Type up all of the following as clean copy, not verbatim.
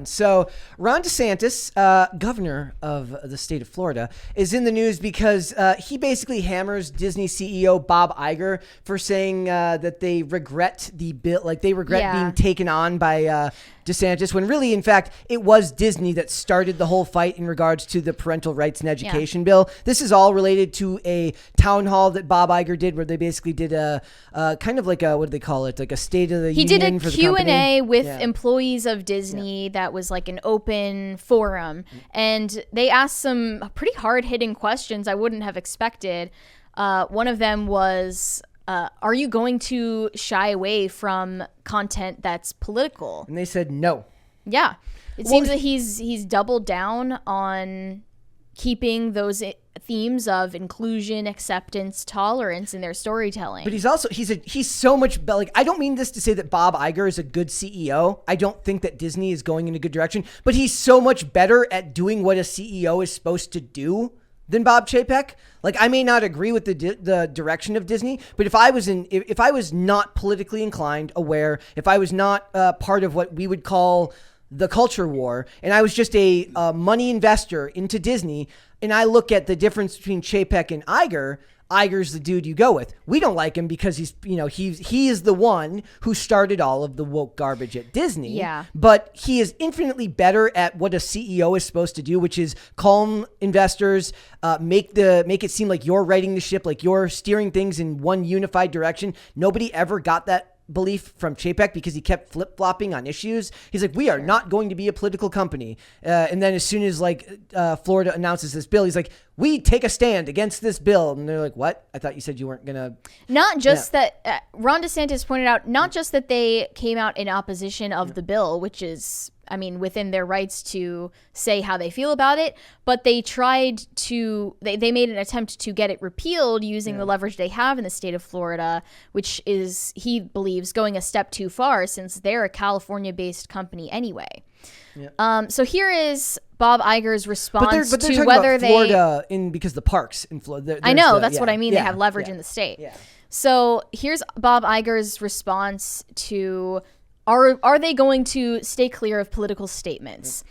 on. So Ron DeSantis, governor of the state of Florida, is in the news because he basically hammers Disney CEO Bob Iger for saying that they regret the bill, like they regret being taken on by DeSantis, when really, in fact, it was Disney that started the whole fight in regards to the parental rights and education bill. This is all related to a town hall that Bob Iger did, where they basically did a kind of like a, what do they call it? Like a state of the union for the company. He did a Q&A with employees of Disney that was like an open forum. And they asked some pretty hard-hitting questions I wouldn't have expected. One of them was, are you going to shy away from content that's political? And they said no. Yeah. It seems that he's doubled down on keeping those themes of inclusion, acceptance, tolerance in their storytelling. But he's so much, like, I don't mean this to say that Bob Iger is a good CEO. I don't think that Disney is going in a good direction, but he's so much better at doing what a CEO is supposed to do than Bob Chapek. Like, I may not agree with the direction of Disney, but if I was not politically inclined, aware, if I was not part of what we would call the culture war, and I was just a money investor into Disney, and I look at the difference between Chapek and Iger, Iger's the dude you go with. We don't like him because he is the one who started all of the woke garbage at Disney. Yeah. But he is infinitely better at what a CEO is supposed to do, which is calm investors, make it seem like you're righting the ship, like you're steering things in one unified direction. Nobody ever got that belief from Chapek because he kept flip-flopping on issues. He's like, we are not going to be a political company. And then as soon as Florida announces this bill, he's like, we take a stand against this bill. And they're like, what? I thought you said you weren't going to. Not just that, Ron DeSantis pointed out, not just that they came out in opposition of the bill, which is, I mean, within their rights to say how they feel about it, but they they made an attempt to get it repealed using the leverage they have in the state of Florida, which is, he believes, going a step too far since they're a California-based company anyway. Yeah. So here is Bob Iger's response but they're to talking whether about Florida because the parks in Florida. I know, that's what I mean. They have leverage in the state. Yeah. So here's Bob Iger's response to, are they going to stay clear of political statements?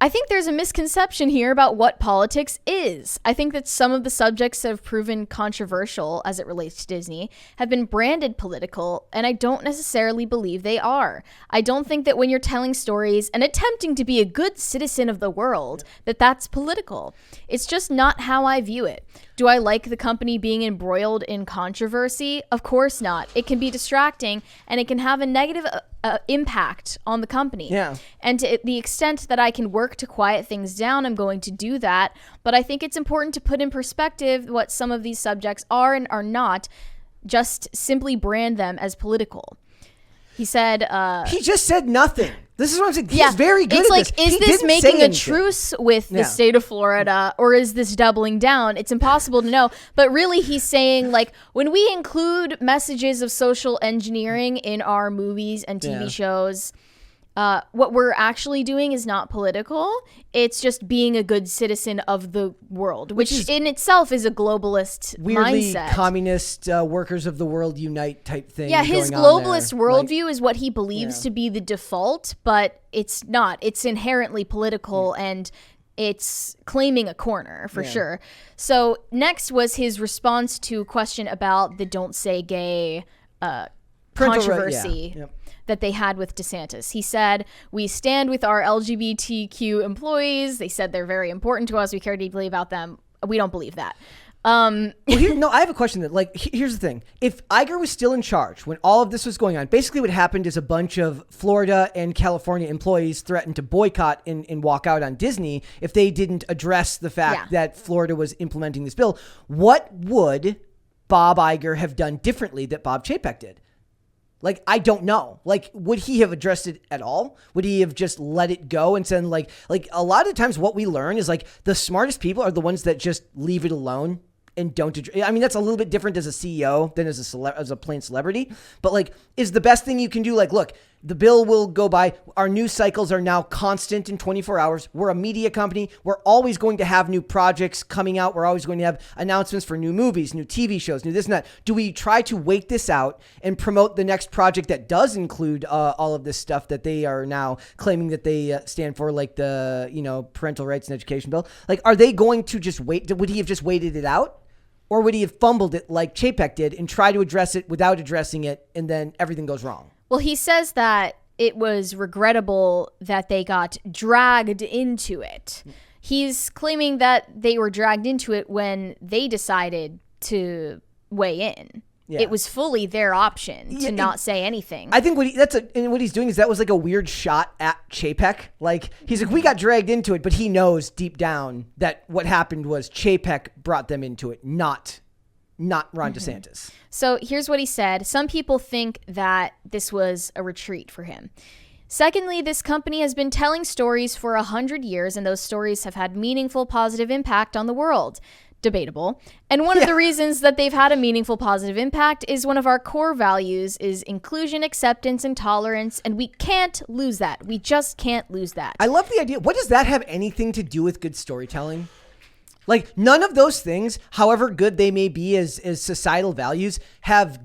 I think there's a misconception here about what politics is. I think that some of the subjects that have proven controversial as it relates to Disney have been branded political, and I don't necessarily believe they are. I don't think that when you're telling stories and attempting to be a good citizen of the world, that's political. It's just not how I view it. Do I like the company being embroiled in controversy? Of course not. It can be distracting, and it can have a negative impact on the company. Yeah. And to the extent that I can work to quiet things down, I'm going to do that. But I think it's important to put in perspective what some of these subjects are and are not, just simply brand them as political. He said... he just said nothing. This is what I'm saying. He's very good at this. Is this making a truce with the state of Florida, or is this doubling down? It's impossible to know. But really, he's saying, like, when we include messages of social engineering in our movies and TV shows, what we're actually doing is not political. It's just being a good citizen of the world, which in itself is a globalist weirdly mindset. Communist workers of the world unite type thing. Yeah, his globalist worldview is what he believes to be the default, but it's not. It's inherently political and it's claiming a corner for sure. So next was his response to a question about the "Don't Say Gay" controversy that they had with DeSantis. He said, we stand with our LGBTQ employees. They said they're very important to us. We care deeply about them. We don't believe that. I have a question that, like, here's the thing. If Iger was still in charge when all of this was going on, basically what happened is a bunch of Florida and California employees threatened to boycott and walk out on Disney if they didn't address the fact that Florida was implementing this bill. What would Bob Iger have done differently that Bob Chapek did? Like, I don't know. Like, would he have addressed it at all? Would he have just let it go and said, like a lot of times what we learn is, like, the smartest people are the ones that just leave it alone and don't. I mean, that's a little bit different as a CEO than as a plain celebrity. But, like, is the best thing you can do, like, look, The bill will go by. Our news cycles are now constant in 24 hours. We're a media company. We're always going to have new projects coming out. We're always going to have announcements for new movies, new TV shows, new this and that. Do we try to wait this out and promote the next project that does include all of this stuff that they are now claiming that they stand for, like the, parental rights and education bill? Like, are they going to just wait? Would he have just waited it out? Or would he have fumbled it like Chapek did and try to address it without addressing it, and then everything goes wrong? Well, he says that it was regrettable that they got dragged into it. He's claiming that they were dragged into it when they decided to weigh in. Yeah. It was fully their option to not say anything. I think what he's doing is that was like a weird shot at Chapek. Like, he's like, we got dragged into it, but he knows deep down that what happened was Chapek brought them into it, not Ron DeSantis. So here's what he said. Some people think that this was a retreat for him. Secondly, this company has been telling stories for 100 years, and those stories have had meaningful, positive impact on the world. Debatable. And one of the reasons that they've had a meaningful, positive impact is one of our core values is inclusion, acceptance, and tolerance, and we can't lose that. We just can't lose that. I love the idea. What does that have anything to do with good storytelling? Like, none of those things, however good they may be as societal values, have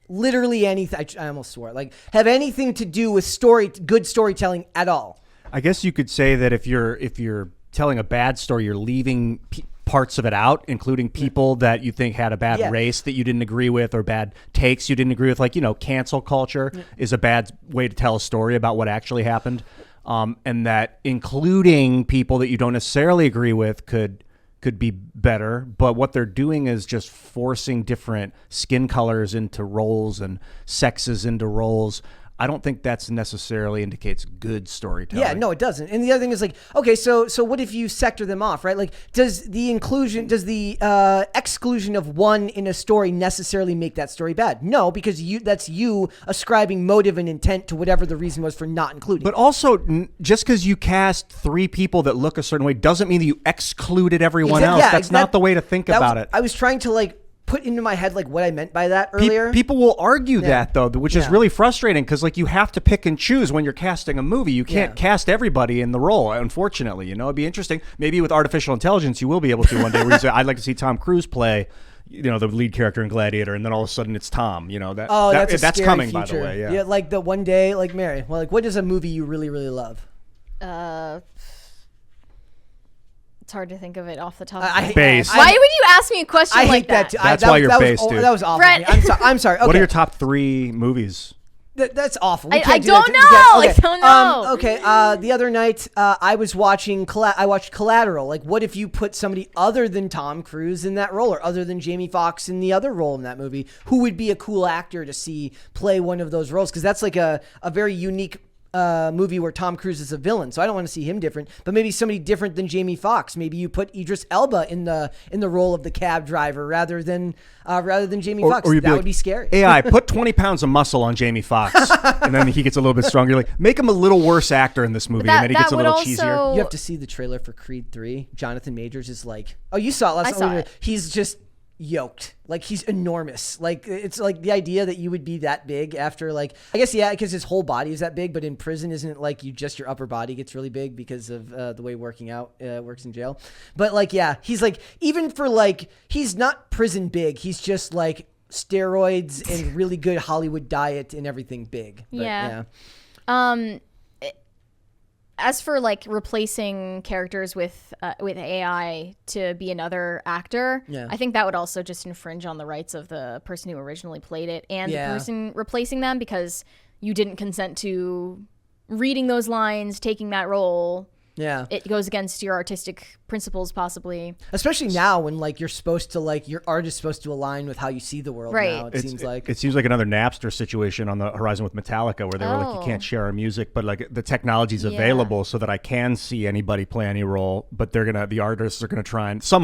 literally anything, I almost swore, like, have anything to do with good storytelling at all. I guess you could say that if you're telling a bad story, you're leaving parts of it out, including people that you think had a bad race that you didn't agree with, or bad takes you didn't agree with. Like, cancel culture is a bad way to tell a story about what actually happened. And that including people that you don't necessarily agree with could be better, but what they're doing is just forcing different skin colors into roles and sexes into roles. I don't think that's necessarily indicates good storytelling. Yeah, no, it doesn't. And the other thing is, like, okay, so what if you sector them off, right? Like, does the exclusion of one in a story necessarily make that story bad? No, because that's you ascribing motive and intent to whatever the reason was for not including. But also, just because you cast 3 people that look a certain way doesn't mean that you excluded everyone else. Yeah, that's not the way to think about it. I was trying to, put into my head what I meant by that earlier. People will argue that, though, which is really frustrating, because you have to pick and choose when you're casting a movie. You can't cast everybody in the role, unfortunately. It'd be interesting. Maybe with artificial intelligence you will be able to one day, where you say, I'd like to see Tom Cruise play the lead character in Gladiator, and then all of a sudden it's Tom. That's coming future. By the way. Yeah, like the one day, Mary. Well, what is a movie you really, really love? It's hard to think of it off the top. Why would you ask me a question like that? That's why you're based, dude. That was awful. Brett. I'm sorry. Okay. What are your top 3 movies? That's awful. I don't know. I don't know. Okay. The other night, I was watching. I watched Collateral. What if you put somebody other than Tom Cruise in that role, or other than Jamie Foxx in the other role in that movie? Who would be a cool actor to see play one of those roles? Because that's a very unique movie where Tom Cruise is a villain, so I don't want to see him different, but maybe somebody different than Jamie Foxx. Maybe you put Idris Elba in the role of the cab driver rather than Jamie Foxx. That would be scary. AI, put 20 pounds of muscle on Jamie Foxx, and then he gets a little bit stronger. You're make him a little worse actor in this movie, and then he gets a little cheesier. You have to see the trailer for Creed 3. Jonathan Majors is you saw it last night. I saw it. He's just yoked. He's enormous. It's the idea that you would be that big after I guess because his whole body is that big, but in prison isn't it your upper body gets really big because of the way working out works in jail. But he's even for he's not prison big, he's just steroids and really good Hollywood diet and everything big. But, yeah. As for replacing characters with AI to be another actor, I think that would also just infringe on the rights of the person who originally played it and the person replacing them, because you didn't consent to reading those lines, taking that role. Yeah. It goes against your artistic principles, possibly. Especially now when you're supposed to your art is supposed to align with how you see the world now, it seems like. It seems like another Napster situation on the horizon with Metallica, where they were you can't share our music, but the technology's available so that I can see anybody play any role, but the artists are gonna try, and some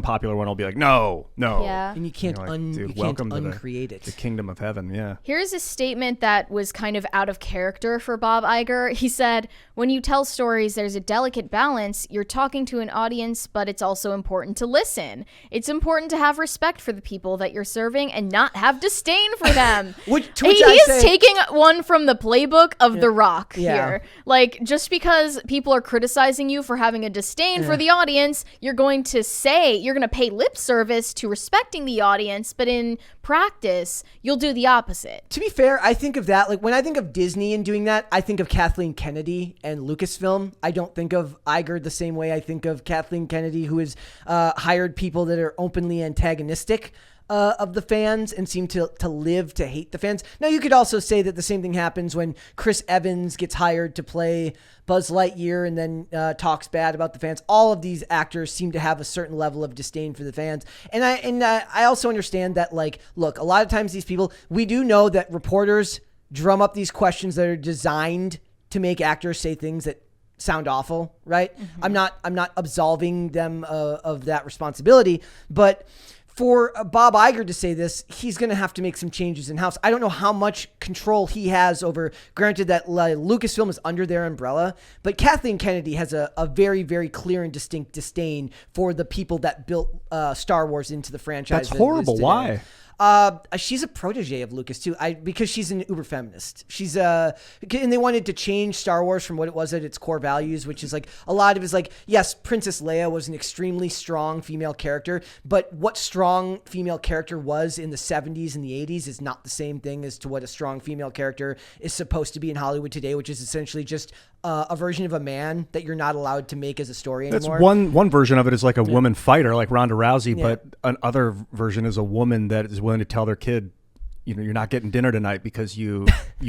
popular one will be no. Yeah. And you can't uncreate it. The kingdom of heaven, yeah. Here's a statement that was kind of out of character for Bob Iger. He said, "When you tell stories, there's a delicate balance. You're talking to an audience, but it's also important to listen. It's important to have respect for the people that you're serving and not have disdain for them. He is taking one from the playbook of The Rock here. Like, just because people are criticizing you for having a disdain for the audience, you're going to pay lip service to respecting the audience, but in practice, you'll do the opposite. To be fair, I think of that, like when I think of Disney and doing that, I think of Kathleen Kennedy and Lucasfilm. I don't think of Iger the same way I think of Kathleen Kennedy, who has hired people that are openly antagonistic of the fans and seem to live to hate the fans. Now, you could also say that the same thing happens when Chris Evans gets hired to play Buzz Lightyear and then talks bad about the fans. All of these actors seem to have a certain level of disdain for the fans. And I also understand that, like, look, a lot of times these people, we do know that reporters drum up these questions that are designed to make actors say things that sound awful, right? I'm not absolving them of that responsibility, but for Bob Iger to say this, he's going to have to make some changes in-house. I don't know how much control he has over, granted that Lucasfilm is under their umbrella, but Kathleen Kennedy has a very, very clear and distinct disdain for the people that built Star Wars into the franchise. That's horrible. Why? She's a protege of Lucas too. Because she's an uber feminist. She's and they wanted to change Star Wars from what it was at its core values, which is like a lot of it is like, yes, Princess Leia was an extremely strong female character, but what strong female character was in the 70s and the 80s is not the same thing as to what a strong female character is supposed to be in Hollywood today, which is essentially just a version of a man that you're not allowed to make as a story anymore. That's one version of it is like a woman fighter, like Ronda Rousey, but another version is a woman that is willing to tell their kid, you know, you're not getting dinner tonight because you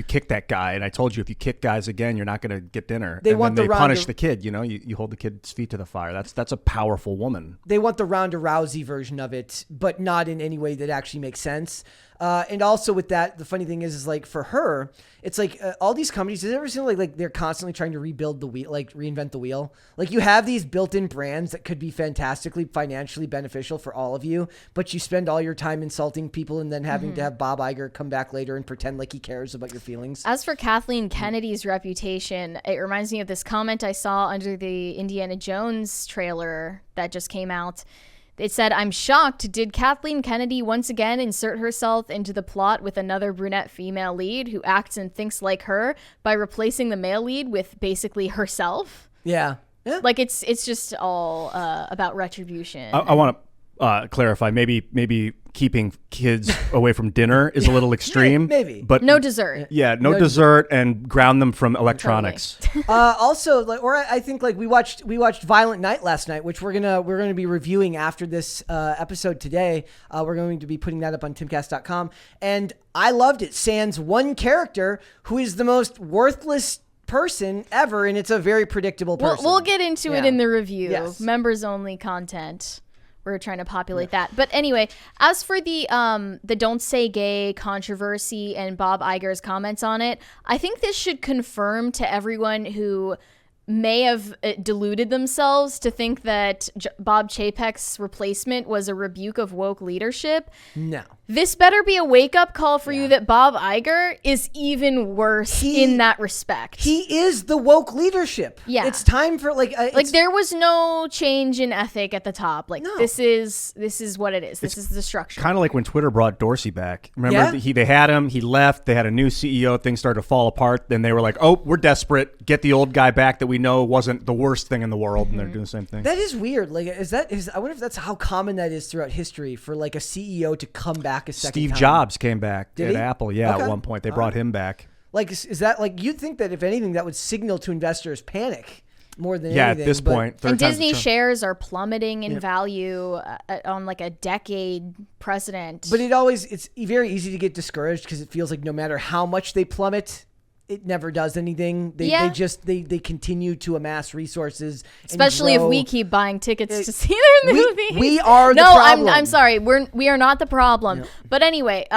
kicked that guy, and I told you if you kick guys again, you're not going to get dinner. They punish the kid. You know, you hold the kid's feet to the fire. That's a powerful woman. They want the Ronda Rousey version of it, but not in any way that actually makes sense. And also with that, the funny thing is like for her, it's like all these companies, does it ever seem like they're constantly trying to rebuild the wheel, like reinvent the wheel? Like you have these built-in brands that could be fantastically financially beneficial for all of you, but you spend all your time insulting people and then having to have Bob Iger come back later and pretend like he cares about your feelings. As for Kathleen Kennedy's reputation, it reminds me of this comment I saw under the Indiana Jones trailer that just came out. It said, "I'm shocked. Did Kathleen Kennedy once again insert herself into the plot with another brunette female lead who acts and thinks like her by replacing the male lead with basically herself?" Yeah. Like it's just all about retribution. I want to clarify. Maybe keeping kids away from dinner is a little extreme. Maybe. But no dessert. Yeah, no dessert and ground them from electronics. Totally. Also, like, or I think like we watched Violent Night last night, which we're gonna be reviewing after this episode today. We're going to be putting that up on timcast.com, and I loved it. Sans one character who is the most worthless person ever, and it's a very predictable person. We'll get into it in the review. Yes. Members only content. We're trying to populate that. But anyway, as for the Don't Say Gay controversy and Bob Iger's comments on it, I think this should confirm to everyone who may have deluded themselves to think that Bob Chapek's replacement was a rebuke of woke leadership. No. This better be a wake-up call for you that Bob Iger is even worse in that respect. He is the woke leadership. Yeah. It's time for like there was no change in ethic at the top. Like this is what it is. This is the structure. Kind of like when Twitter brought Dorsey back. Remember they had him, he left, they had a new CEO, things started to fall apart, then they were like, "Oh, we're desperate. Get the old guy back that we know wasn't the worst thing in the world," and they're doing the same thing. That is weird. Like I wonder if that's how common that is throughout history for like a CEO to come back a second Steve time. Jobs came back Did at he? Apple. Yeah, at one point they brought him back. Like is that like you'd think that if anything that would signal to investors panic more than anything. Yeah, at this point. And Disney shares are plummeting in value on like a decade precedent. But it's very easy to get discouraged because it feels like no matter how much they plummet, it never does anything. They continue to amass resources, especially if we keep buying tickets to see their movies. We are the problem. No, I'm sorry. We are not the problem. Yep. But anyway,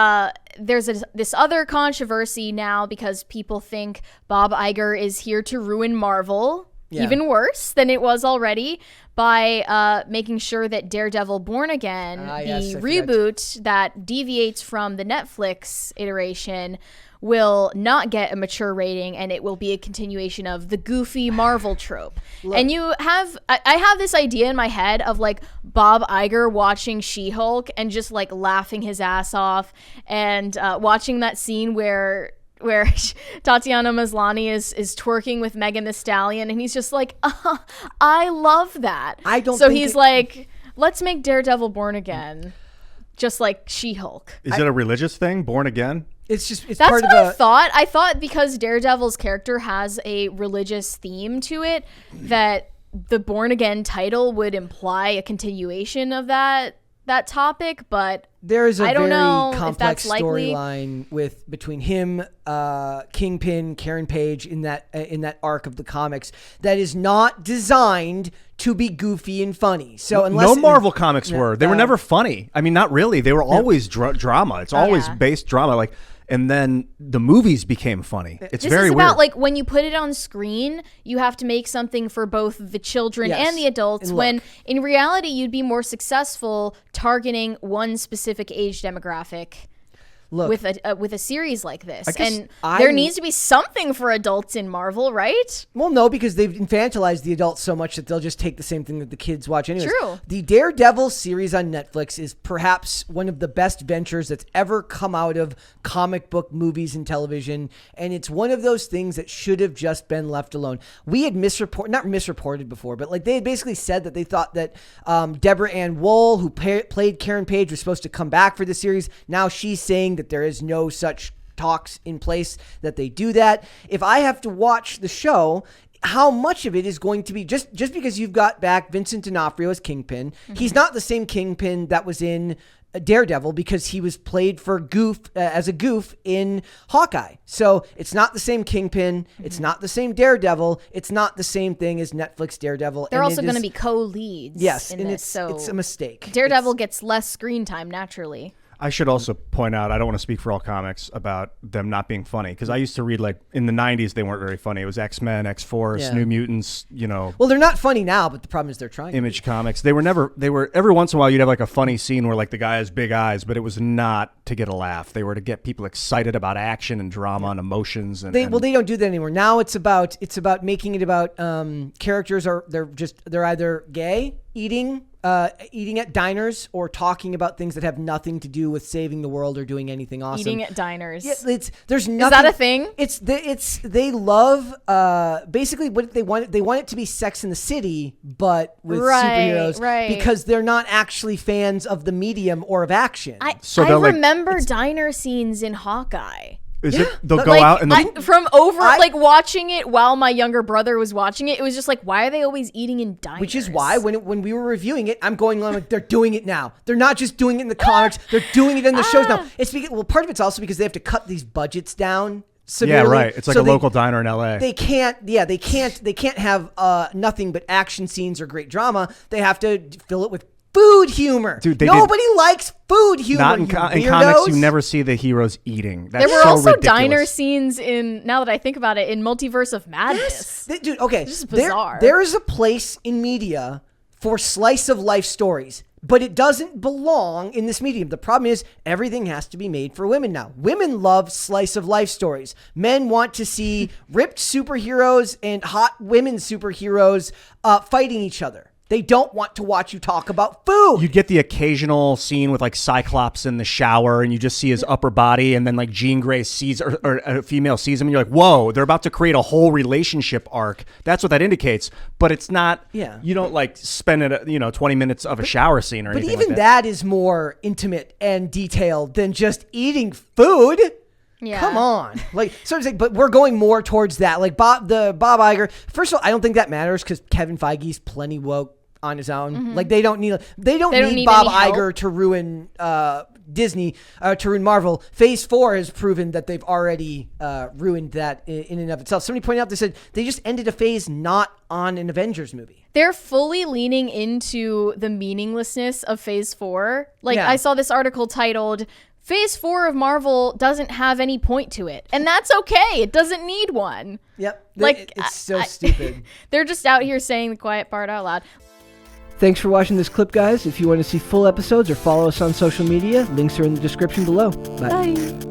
there's this other controversy now because people think Bob Iger is here to ruin Marvel. Yeah. Even worse than it was already by making sure that Daredevil Born Again, the reboot that deviates from the Netflix iteration, will not get a mature rating, and it will be a continuation of the goofy Marvel trope. And I have this idea in my head of like Bob Iger watching She-Hulk and just like laughing his ass off, and watching that scene where Tatiana Maslany is twerking with Megan Thee Stallion, and he's just like, I love that. So he's like, let's make Daredevil Born Again, just like She-Hulk. Is it a religious thing, Born Again? It's That's part what of I thought. I thought because Daredevil's character has a religious theme to it, that the Born Again title would imply a continuation of that topic, but there is a I don't very know complex if that's likely. storyline between him, Kingpin, Karen Page in that arc of the comics that is not designed to be goofy and funny. So no Marvel comics were. They were never funny. I mean, not really. They were always drama. It's always based drama. Like, and then the movies became funny. It's very weird. This is about like when you put it on screen, you have to make something for both the children and the adults. And when in reality, you'd be more successful targeting one specific age demographic. With a series like this, and there needs to be something for adults in Marvel, right? Well, no, because they've infantilized the adults so much that they'll just take the same thing that the kids watch anyways. True. The Daredevil series on Netflix is perhaps one of the best ventures that's ever come out of comic book movies and television, and it's one of those things that should have just been left alone. We had not misreported before, but like they had basically said that they thought that Deborah Ann Woll, who played Karen Page, was supposed to come back for the series. Now she's saying that there is no such talks in place that they do that. If I have to watch the show, how much of it is going to be just because you've got back Vincent D'Onofrio as Kingpin? Mm-hmm. He's not the same Kingpin that was in Daredevil because he was played for as a goof in Hawkeye. So it's not the same Kingpin. Mm-hmm. It's not the same Daredevil. It's not the same thing as Netflix Daredevil. They're also going to be co-leads. Yes, in and this, it's a mistake. Daredevil gets less screen time naturally. I should also point out, I don't want to speak for all comics about them not being funny, because I used to read, like, in the 90s, they weren't very funny. It was X-Men, X-Force, New Mutants, Well, they're not funny now, but the problem is they're trying. Image Comics. They were every once in a while, you'd have, like, a funny scene where, like, the guy has big eyes, but it was not to get a laugh. They were to get people excited about action and drama and emotions. They don't do that anymore. Now it's about making it about characters they're either gay, eating at diners, or talking about things that have nothing to do with saving the world or doing anything awesome. Eating at diners. Yeah, there's nothing. Is that a thing? They love basically what they want. They want it to be Sex in the City, but with superheroes, right? Because they're not actually fans of the medium or of action. I remember diner scenes in Hawkeye. Is it? They'll go out and watching it while my younger brother was watching it. It was just like, why are they always eating in diners? Which is why when we were reviewing it, I'm going on like, they're doing it now. They're not just doing it in the comics. They're doing it in the shows now. It's because, part of it's also because they have to cut these budgets down. Severely. Yeah, right. It's like a local diner in LA. They can't have nothing but action scenes or great drama. They have to fill it with food humor. Dude, nobody likes food humor. Not in comics, you never see the heroes eating. That's there were so also ridiculous. Diner scenes in, now that I think about it, in Multiverse of Madness. Yes. Dude, okay. This is bizarre. There is a place in media for slice of life stories, but it doesn't belong in this medium. The problem is everything has to be made for women now. Women love slice of life stories. Men want to see ripped superheroes and hot women superheroes fighting each other. They don't want to watch you talk about food. You get the occasional scene with like Cyclops in the shower and you just see his upper body, and then like Jean Grey sees, or a female sees him, and you're like, whoa, they're about to create a whole relationship arc. That's what that indicates. But it's not, you don't like spend 20 minutes of a shower scene or anything like that. But even that is more intimate and detailed than just eating food. Yeah. Come on. But we're going more towards that. Like Bob Iger. First of all, I don't think that matters because Kevin Feige's plenty woke on his own. Mm-hmm. Like they don't need Bob Iger to ruin Disney, to ruin Marvel. Phase 4 has proven that they've already ruined that in and of itself. Somebody pointed out, they said they just ended a phase not on an Avengers movie. They're fully leaning into the meaninglessness of Phase 4. I saw this article titled, Phase 4 of Marvel doesn't have any point to it. And that's okay. It doesn't need one. Yep. It's so stupid. They're just out here saying the quiet part out loud. Thanks for watching this clip, guys. If you want to see full episodes or follow us on social media, links are in the description below. Bye.